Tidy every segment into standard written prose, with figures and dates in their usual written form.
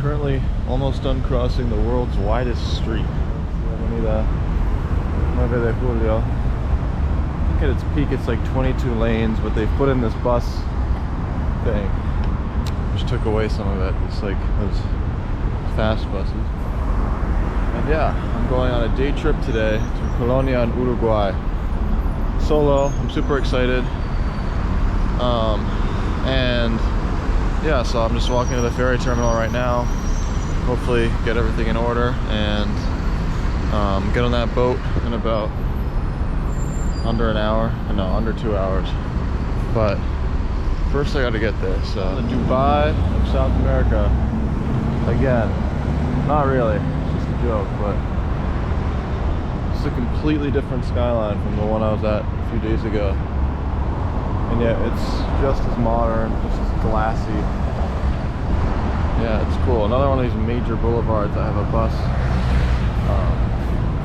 currently almost done crossing the world's widest street, Avenida 9 de Julio. I think at its peak it's like 22 lanes, but they've put in this bus thing, which took away some of it. It's like those fast buses. And yeah, I'm going on a day trip today to Colonia in Uruguay. Solo, I'm super excited. And yeah, so I'm just walking to the ferry terminal right now. Hopefully get everything in order and get on that boat in about under an hour. No, under 2 hours. But first I gotta get this. The Dubai of South America. Again, not really, it's just a joke, but it's a completely different skyline from the one I was at a few days ago. And yet it's just as modern, just as glassy. Yeah, it's cool. Another one of these major boulevards. I have a bus,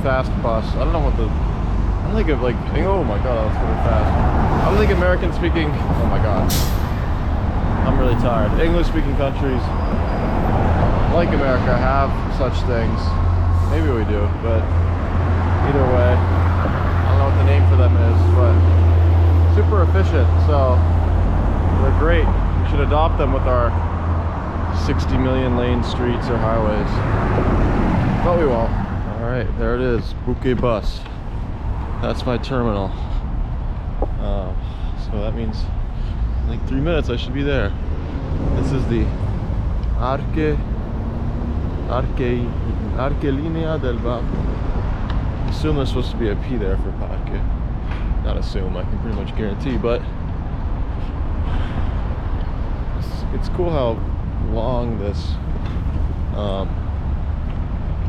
fast bus. I don't know what the, I'm thinking of like, oh my god, that's really fast. I'm thinking American speaking, oh my god. I'm really tired. English speaking countries like America have such things. Maybe we do, but either way, I don't know what the name for them is, but super efficient, so they're great. We should adopt them with our 60 million lane streets or highways, but we won't. All right, there it is, Buque Bus. That's my terminal. So that means in like 3 minutes I should be there. This is the Linea del Bajo. I assume there's supposed to be a P there for Parque. Not assume, I can pretty much guarantee, but it's cool how long this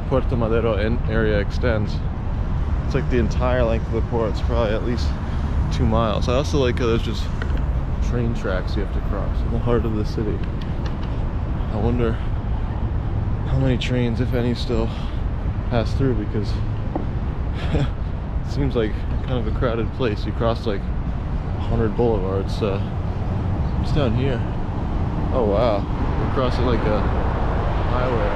Puerto Madero area extends. It's like the entire length of the port. It's probably at least 2 miles. I also like how there's just train tracks you have to cross in the heart of the city. I wonder how many trains, if any, still pass through, because it seems like kind of a crowded place. You cross like 100 boulevards. It's down here. Oh wow, we're crossing like a highway.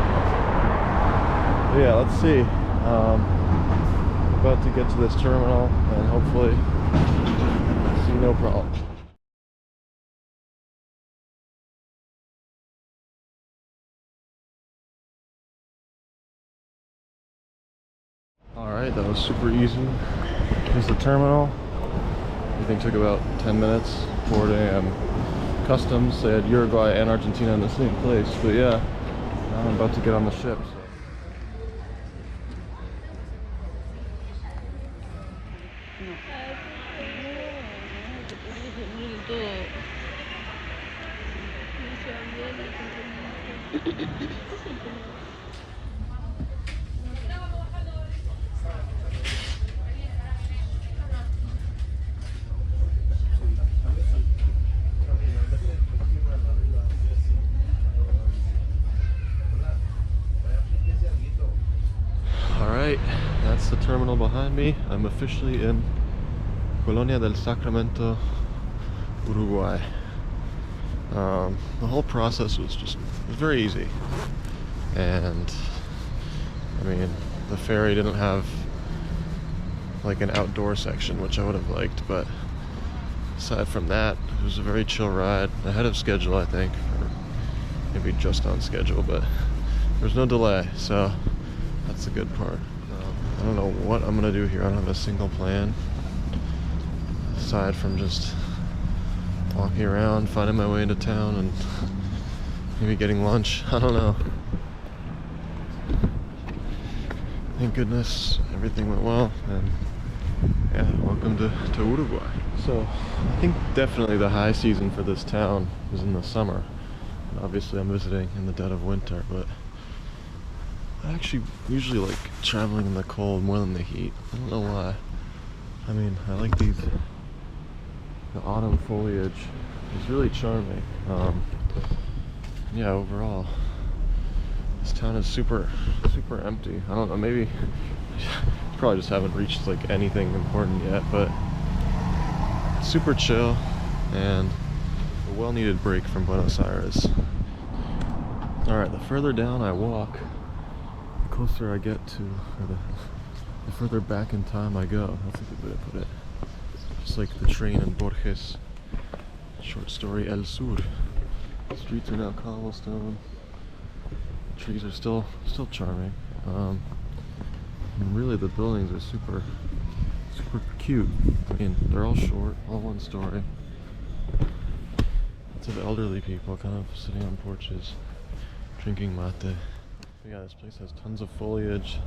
But yeah, let's see. About to get to this terminal and hopefully see no problem. Alright, that was super easy. Here's the terminal. Everything took about 10 minutes. 4 a.m. Customs. They had Uruguay and Argentina in the same place. But yeah, now I'm about to get on the ship. So. Alright, that's the terminal behind me. I'm officially in Colonia del Sacramento, Uruguay. The whole process was very easy. And, I mean, the ferry didn't have like an outdoor section, which I would have liked, but aside from that, it was a very chill ride. Ahead of schedule, I think, or maybe just on schedule, but there's no delay, so that's the good part. I don't know what I'm gonna do here. I don't have a single plan aside from just walking around, finding my way into town, and maybe getting lunch. I don't know. Thank goodness everything went well, and yeah, welcome to Uruguay. So I think definitely the high season for this town is in the summer. And obviously I'm visiting in the dead of winter, but I actually usually like traveling in the cold more than the heat. I don't know why. I mean, I like the autumn foliage. It's really charming. Yeah, overall, this town is super empty. I don't know, maybe probably just haven't reached like anything important yet, but it's super chill and a well-needed break from Buenos Aires. Alright, the further down I walk, the closer I get to, or the further back in time I go. That's a good way to put it. Just like the train in Borges' short story El Sur. The streets are now cobblestone. The trees are still charming. And really the buildings are super cute. I mean, they're all short, all one story. Lots of elderly people kind of sitting on porches, drinking mate. But yeah, this place has tons of foliage.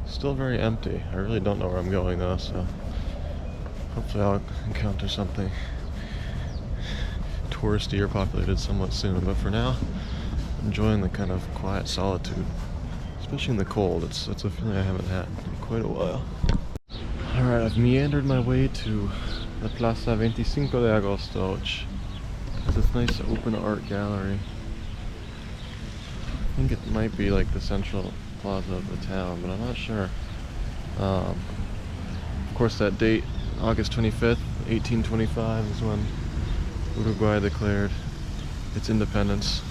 Still very empty. I really don't know where I'm going though, so hopefully I'll encounter something touristy or populated somewhat soon. But for now, enjoying the kind of quiet solitude, especially in the cold. It's a feeling I haven't had in quite a while. Alright, I've meandered my way to the Plaza 25 de Agosto, which has this nice open art gallery. I think it might be like the central plaza of the town, but I'm not sure. Of course, that date, August 25th, 1825, is when Uruguay declared its independence.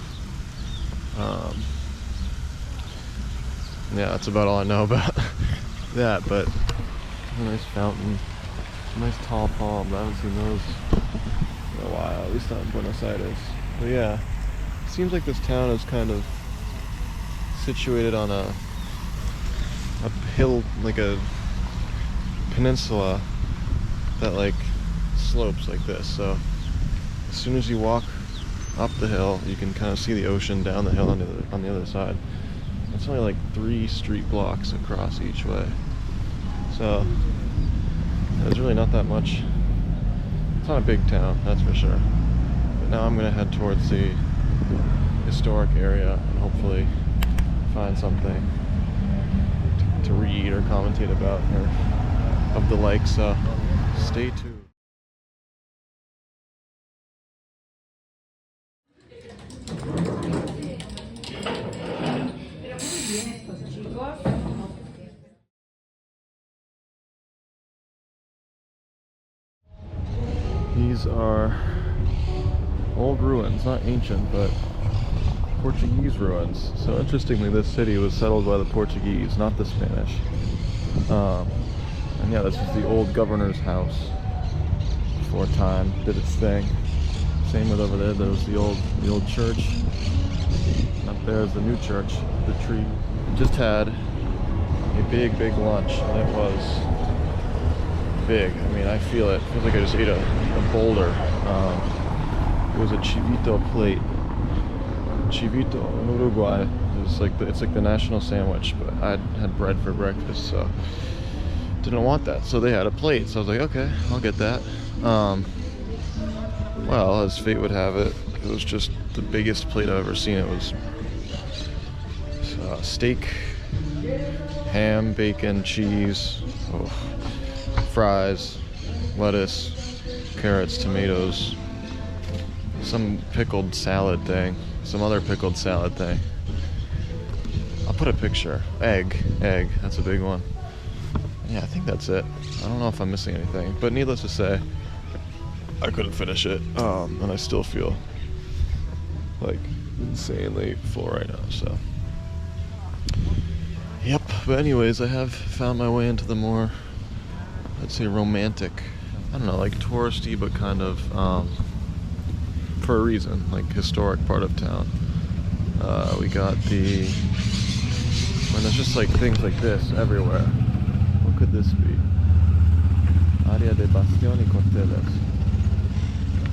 Yeah, that's about all I know about that, but a nice fountain, a nice tall palm. I haven't seen those in a while, at least not in Buenos Aires. But yeah, it seems like this town is kind of situated on a hill, like a peninsula that like slopes like this. So as soon as you walk up the hill, you can kind of see the ocean down the hill on the other side. It's only like 3 street blocks across each way. So there's really not that much. It's not a big town, that's for sure. But now I'm gonna head towards the historic area and hopefully find something to read or commentate about or of the like, so stay tuned. These are old ruins, not ancient, but Portuguese ruins. So interestingly, this city was settled by the Portuguese, not the Spanish. And yeah, this is the old governor's house before time did its thing. Same with over there, there's the old church. Up there's the new church, the tree. Just had a big lunch, and it was big. I mean, I feel it. Feels like I just ate a boulder. It was a chivito plate. Chivito in Uruguay is like it's like the national sandwich, but I had bread for breakfast, so didn't want that. So they had a plate, so I was like, okay, I'll get that. Well, as fate would have it, it was just the biggest plate I've ever seen. It was steak, ham, bacon, cheese, fries, lettuce, carrots, tomatoes, some pickled salad thing, some other pickled salad thing. I'll put a picture. Egg, that's a big one. Yeah, I think that's it. I don't know if I'm missing anything, but needless to say, I couldn't finish it, and I still feel like insanely full right now, so. Yep, but anyways, I have found my way into the more, I'd say, romantic, I don't know, like touristy, but kind of, for a reason, like historic part of town. We got when there's just like things like this everywhere. What could this be? Área de Bastión y Corteles.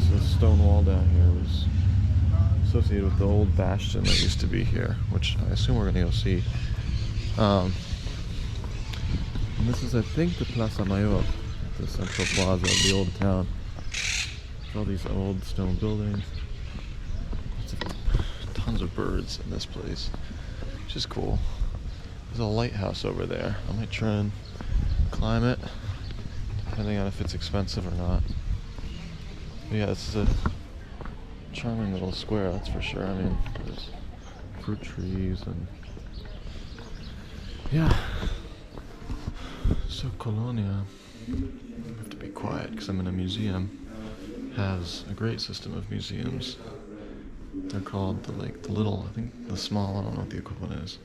So the stone wall down here was associated with the old bastion that used to be here, which I assume we're gonna go see. And this is, I think, the Plaza Mayor, the central plaza of the old town. All these old stone buildings. Tons of birds in this place, which is cool. There's a lighthouse over there. I might try and climb it, depending on if it's expensive or not. But yeah, this is a charming little square, that's for sure. I mean, there's fruit trees and yeah. So Colonia, I have to be quiet because I'm in a museum, has a great system of museums. They're called the little, I think the small, I don't know what the equivalent is.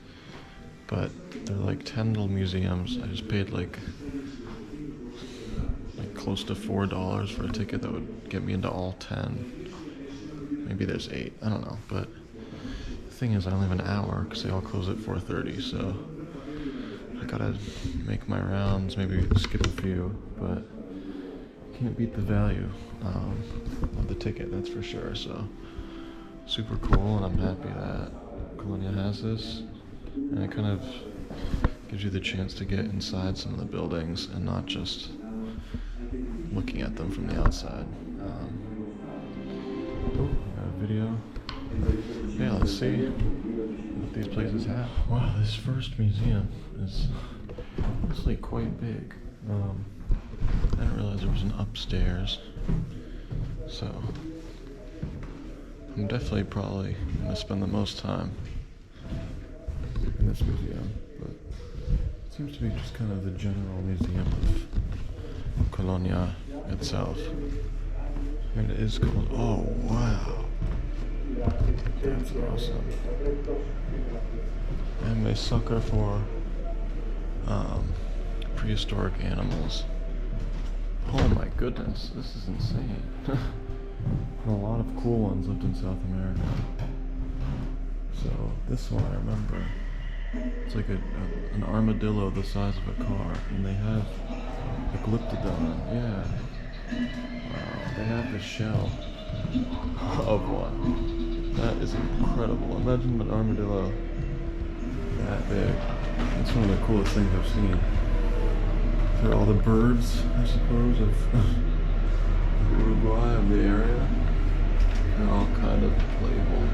But they're like 10 little museums. I just paid like close to $4 for a ticket that would get me into all 10. Maybe there's 8, I don't know. But the thing is, I only have an hour because they all close at 4:30, so I gotta make my rounds, maybe skip a few, but can't beat the value of the ticket, that's for sure. So super cool, and I'm happy that Colonia has this, and it kind of gives you the chance to get inside some of the buildings and not just looking at them from the outside. Oh, I got a video. Yeah, let's see what these places have. Wow, this first museum is actually quite big. I didn't realize there was an upstairs, so I'm definitely probably going to spend the most time in this museum, but it seems to be just kind of the general museum of Colonia itself. And it is called, oh wow, that's awesome. And they sucker for prehistoric animals. Oh my goodness, this is insane. And a lot of cool ones lived in South America. So this one I remember. It's like an armadillo the size of a car, and they have a glyptodon. Yeah. Wow, they have the shell of one. That is incredible. Imagine an armadillo that big. It's one of the coolest things I've seen. For all the birds, I suppose, of Uruguay, of the area, they're all kind of playable,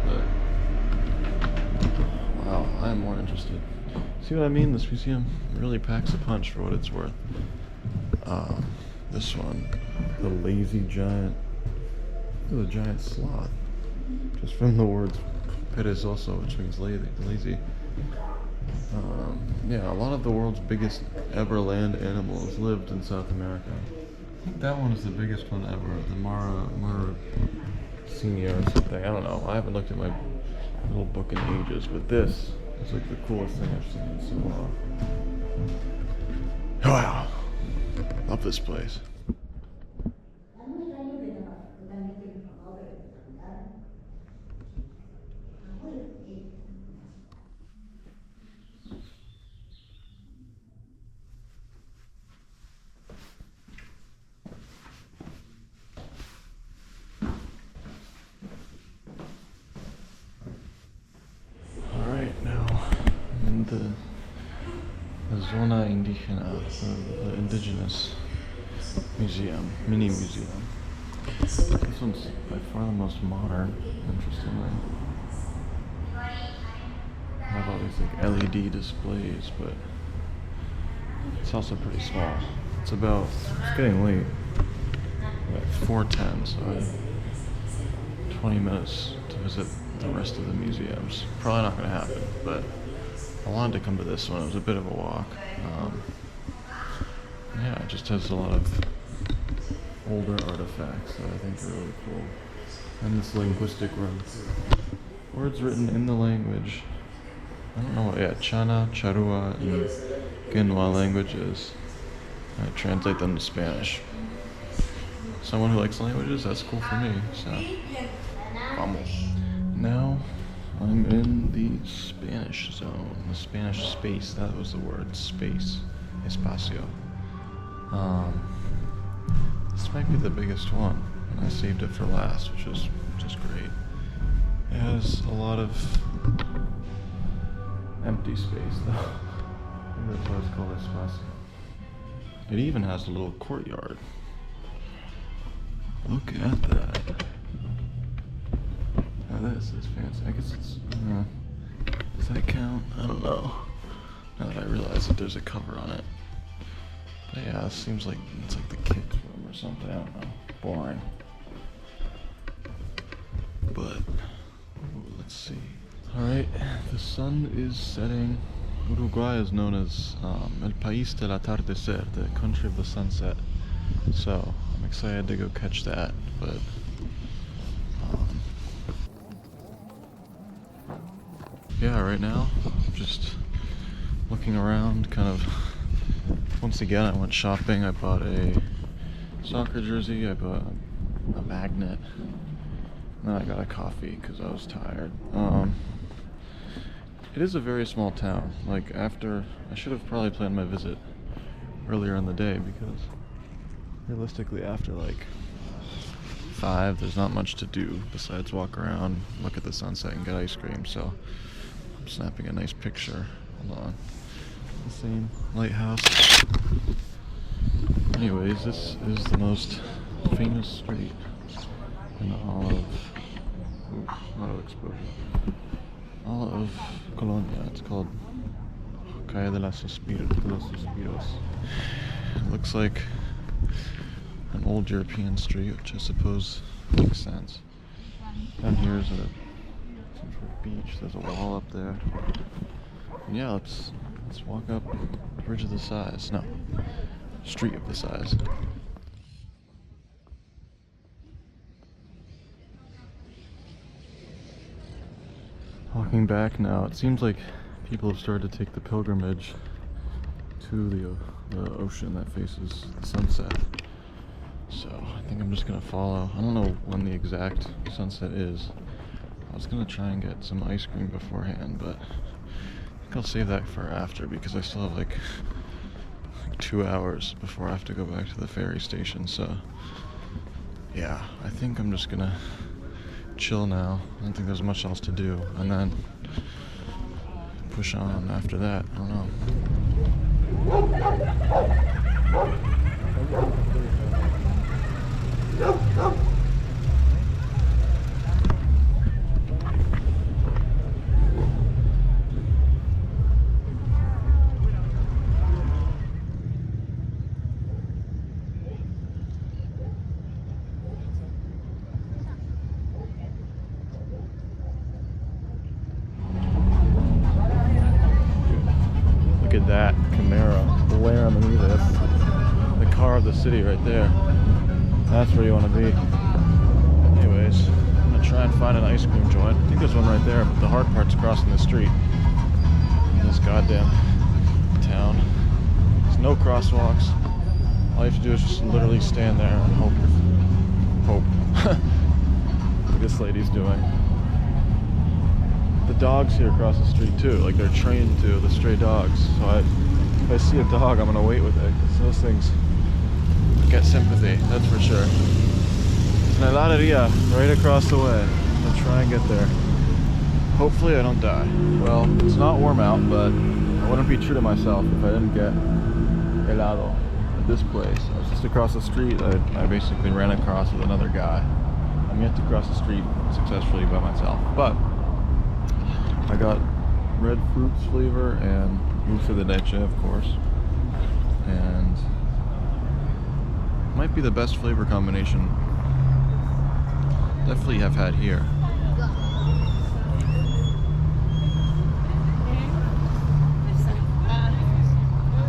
but wow, I'm more interested. See what I mean? This museum really packs a punch for what it's worth. This one, the lazy giant, the giant sloth, just from the words perezoso, which means lazy. Yeah, a lot of the world's biggest ever land animals lived in South America. I think that one is the biggest one ever, the Mara Senior or something. I don't know. I haven't looked at my little book in ages, but this is like the coolest thing I've seen in so long. Wow. Love this place. The Zona Indígena, the indigenous museum, mini museum. This one's by far the most modern, interestingly. I have all these like LED displays, but it's also pretty small. It's getting late. It's 4:10, so I have 20 minutes to visit the rest of the museums. Probably not going to happen, but I wanted to come to this one. It was a bit of a walk. Yeah, it just has a lot of older artifacts that I think are really cool. And this linguistic room. Words written in the language. I don't know what, Chana, Charua, and Genwa languages. I translate them to Spanish. Someone who likes languages, that's cool for me, so vamos. Now I'm in the Spanish zone, the Spanish space. That was the word, space, espacio. This might be the biggest one, and I saved it for last, which is great. It has a lot of empty space, though. I think that's why it's called espacio. It even has a little courtyard. Look at that. Now this is fancy. I guess it's, does that count? I don't know. Now that I realize that there's a cover on it. But yeah, it seems like it's like the kids' room or something. I don't know. Boring. But, let's see. Alright, the sun is setting. Uruguay is known as El País del Atardecer, the country of the sunset. So, I'm excited to go catch that, but yeah, right now, just looking around, kind of. Once again, I went shopping. I bought a soccer jersey, I bought a magnet, and then I got a coffee because I was tired. It is a very small town. Like, I should have probably planned my visit earlier in the day, because realistically after like 5, there's not much to do besides walk around, look at the sunset, and get ice cream. So I'm snapping a nice picture. Hold on. The same lighthouse. Anyways, this is the most famous street in all of auto explosion. All of Colonia. It's called Calle de los Suspiros. It looks like an old European street, which I suppose makes sense. Down here is some sort of beach. There's a wall up there. And yeah, let's walk up Bridge of the Sighs. No, Street of the Sighs. Walking back now, it seems like people have started to take the pilgrimage to the ocean that faces the sunset. So I think I'm just gonna follow. I don't know when the exact sunset is. I was gonna try and get some ice cream beforehand, but I think I'll save that for after, because I still have like 2 hours before I have to go back to the ferry station. So yeah, I think I'm just gonna chill now. I don't think there's much else to do, and then push on after that. I don't know. Look at that Camaro way underneath it. That's the car of the city right there. That's where you want to be. Anyways, I'm gonna try and find an ice cream joint. I think there's one right there, but the hard part's crossing the street in this goddamn town. There's no crosswalks. All you have to do is just literally stand there and hope. Like this lady's doing. The dogs here across the street too, like they're trained to, the stray dogs. So if I see a dog, I'm gonna wait with it, because those things get sympathy, that's for sure. There's an heladeria right across the way. I'm gonna try and get there. Hopefully I don't die. Well, it's not warm out, but I wouldn't be true to myself if I didn't get helado at this place. I was just across the street. I basically ran across with another guy. I'm yet to cross the street successfully by myself, but I got red fruits flavor and dulce de leche, of course, and might be the best flavor combination definitely have had here.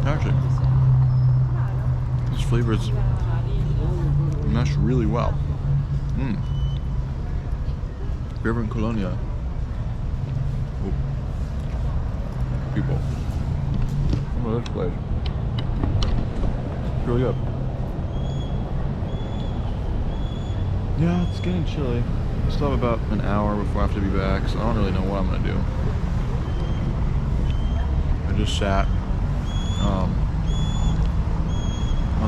Actually, these flavors mesh really well. If you're ever in Colonia, people, come to this place. It's really good. Yeah, it's getting chilly. I still have about an hour before I have to be back, so I don't really know what I'm gonna do. I just sat on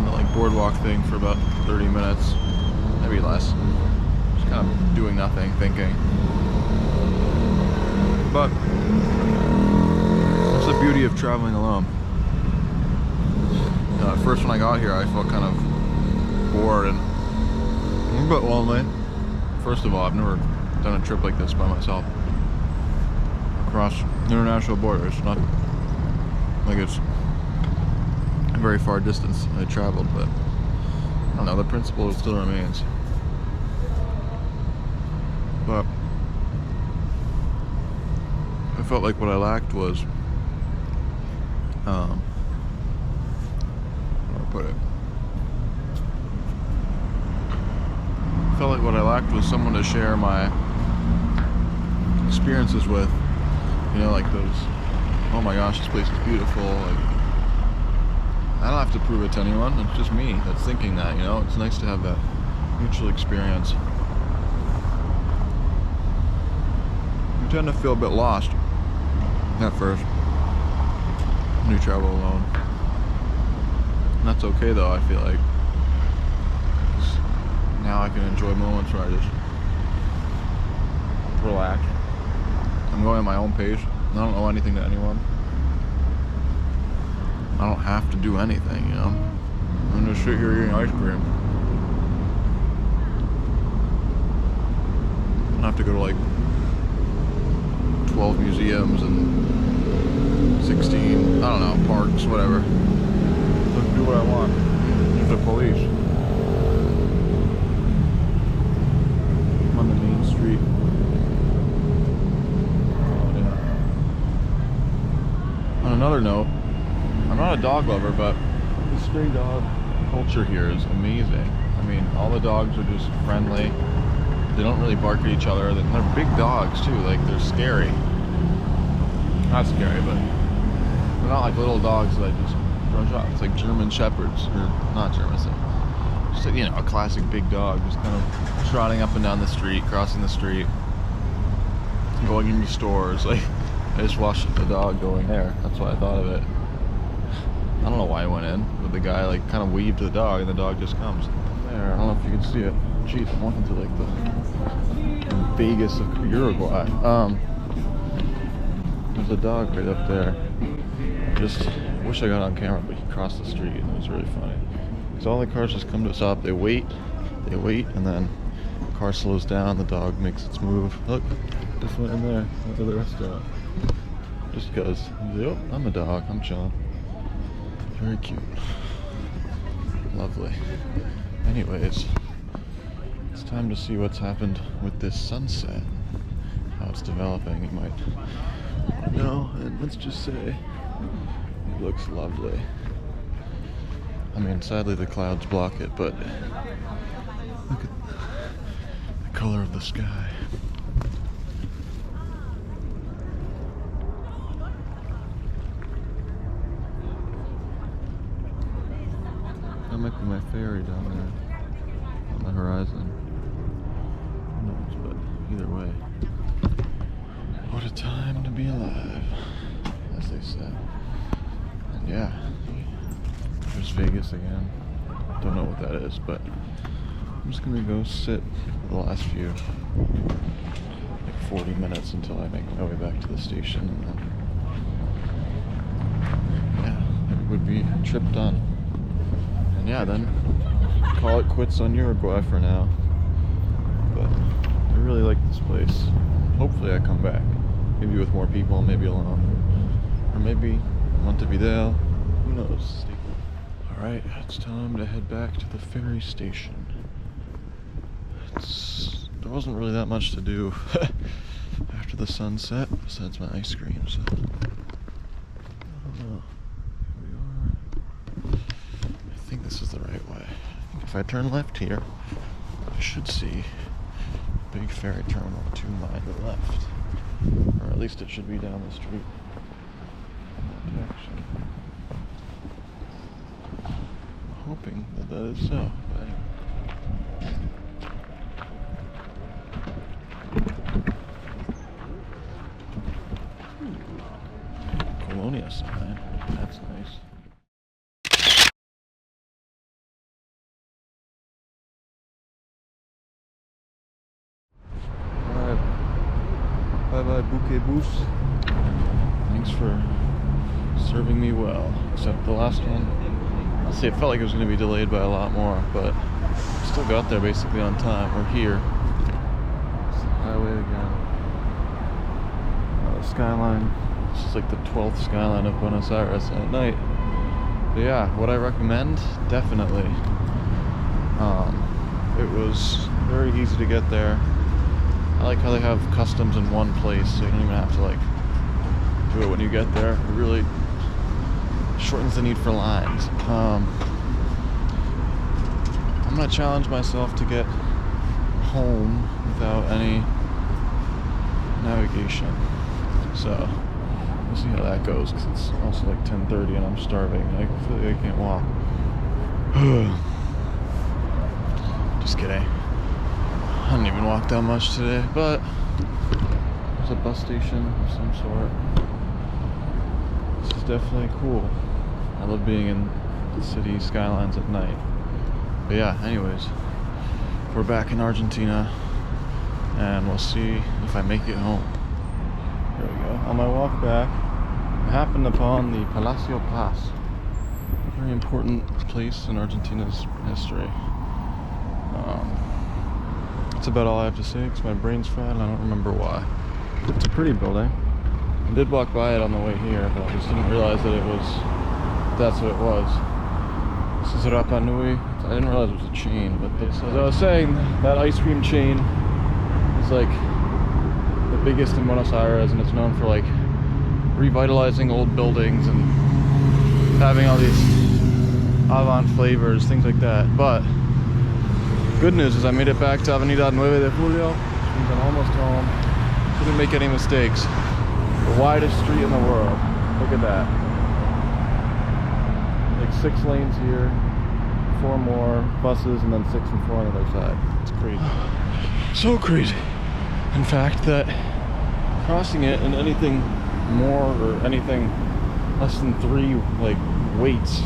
the boardwalk thing for about 30 minutes, maybe less. Just kind of doing nothing, thinking. But that's the beauty of traveling alone. At first when I got here, I felt kind of bored and a bit lonely. First of all, I've never done a trip like this by myself across international borders. Not like it's a very far distance I traveled, but I don't know, the principle still remains. But I felt like what I lacked was how do I put it? I felt like what I lacked was someone to share my experiences with You know, like those, oh my gosh, this place is beautiful. Like, I don't have to prove it to anyone. It's just me that's thinking that, you know? It's nice to have that mutual experience. You tend to feel a bit lost at first when you travel alone. And that's okay though, I feel like. 'Cause now I can enjoy moments where I just relax. I'm going at my own pace. I don't owe anything to anyone. I don't have to do anything, you know? I'm just sit here eating ice cream. I don't have to go to like 12 museums and 16, I don't know, parks, whatever. Just do what I want. There's the police. I'm on the main street. On another note, I'm not a dog lover, but the stray dog culture here is amazing. I mean, all the dogs are just friendly. They don't really bark at each other. They're big dogs too, like they're scary. Not scary, but they're not like little dogs that I just brush off. It's like German Shepherds, or not German, just like, you know, a classic big dog, just kind of trotting up and down the street, crossing the street, going into stores. Like, I just watched the dog going there. That's why I thought of it. I don't know why I went in, but the guy like kind of waved to the dog, and the dog just comes there. I don't know if you can see it. Jeez, I'm walking through like the Vegas of Uruguay. There's a dog right up there. Just wish I got on camera, but he crossed the street, and it was really funny. Because all the cars just come to a stop. They wait, and then the car slows down. The dog makes its move. Look, just went in there into the restaurant. Just because, yep, I'm a dog. I'm chilling. Very cute. Lovely. Anyways, it's time to see what's happened with this sunset. How it's developing, you might know. And let's just say it looks lovely. I mean, sadly the clouds block it, but look at the color of the sky. That might be my ferry down there on the horizon. Who knows, but either way. What a time to be alive, as they said. And yeah, there's Vegas again. Don't know what that is, but I'm just gonna go sit for the last few, like 40 minutes until I make my way back to the station, and then, yeah, it would be a trip done. And yeah, then call it quits on Uruguay for now. But I really like this place. Hopefully I come back. Maybe with more people, maybe alone. Or maybe Montevideo. Who knows? Alright, it's time to head back to the ferry station. There wasn't really that much to do after the sunset, besides my ice cream, so I don't know. Here we are. I think this is the right way. If I turn left here, I should see a big ferry terminal to my left. Or at least it should be down the street in that direction. I'm hoping that that is so, but anyway. Colonia sign. That's nice. Alright. Bye bye, Bouquet Boost. Thanks for serving me well. Except the last one, I'll say it felt like it was going to be delayed by a lot more, but still got there basically on time. We're here. It's the highway again. The skyline. This is like the 12th skyline of Buenos Aires at night. But yeah, would I recommend? Definitely. It was very easy to get there. I like how they have customs in one place, so you don't even have to like do it when you get there. It really shortens the need for lines. I'm gonna challenge myself to get home without any navigation. So we'll see how that goes, because it's also like 10:30 and I'm starving. I feel like I can't walk. Just kidding. I didn't even walk that much today, but there's a bus station of some sort. This is definitely cool. I love being in the city skylines at night. But yeah, anyways, we're back in Argentina, and we'll see if I make it home. Here we go. On my walk back, I happened upon the Palacio Paz, a very important place in Argentina's history. That's about all I have to say, because my brain's fried and I don't remember why. It's a pretty building. I did walk by it on the way here, but I just didn't realize that that's what it was. This is Rapa Nui. I didn't realize it was a chain, but as I was saying, that ice cream chain is like the biggest in Buenos Aires, and it's known for like revitalizing old buildings and having all these avant flavors, things like that. But good news is I made it back to Avenida 9 de Julio, which means I'm almost home. Didn't make any mistakes. The widest street in the world. Look at that. Like 6 lanes here, 4 more buses, and then 6 and 4 on the other side. It's crazy. So crazy. In fact, that crossing it and anything more or anything less than 3 like weights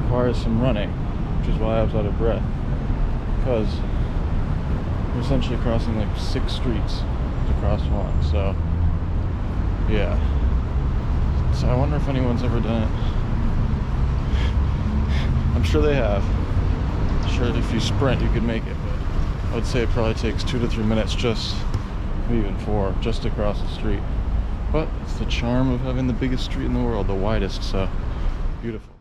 requires some running, which is why I was out of breath. Because we're essentially crossing like 6 streets to cross one. So yeah. So I wonder if anyone's ever done it. I'm sure they have. I'm sure if you sprint you could make it, but I would say it probably takes 2 to 3 minutes, just maybe even 4, just to cross the street. But it's the charm of having the biggest street in the world, the widest, so beautiful.